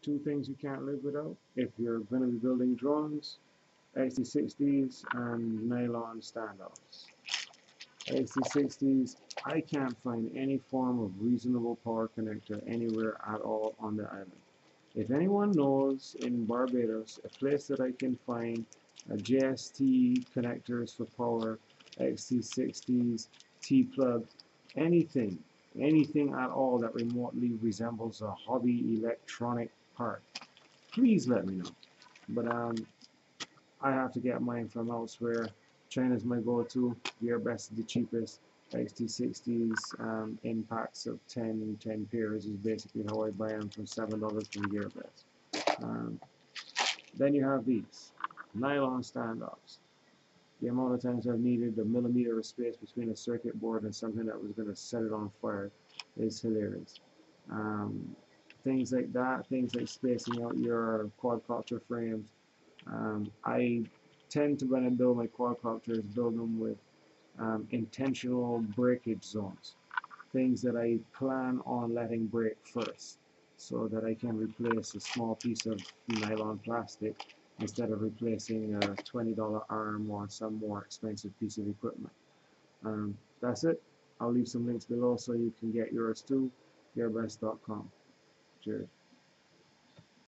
two things you can't live without if you're going to be building drones: xt60s and nylon standoffs. xt60s, I can't find any form of reasonable power connector anywhere at all on the island. If anyone knows in Barbados a place that I can find a JST connectors for power, xt60s, T-plug, anything, anything at all that remotely resembles a hobby electronic part, please let me know. But I have to get mine from elsewhere. China's my go-to. Gearbest is the cheapest. xt60s in packs of 10 pairs is basically how I buy them for $7 from Gearbest. Um, then you have these nylon standoffs. The amount of times I've needed a millimeter of space between a circuit board and something that was going to set it on fire is hilarious. Um, Things like that, things like spacing out your quadcopter frames. I tend to, when I build my quadcopters, build them with intentional breakage zones, things that I plan on letting break first, so that I can replace a small piece of nylon plastic instead of replacing a $20 arm or some more expensive piece of equipment. That's it. I'll leave some links below so you can get yours too. Gearbest.com. Cheers.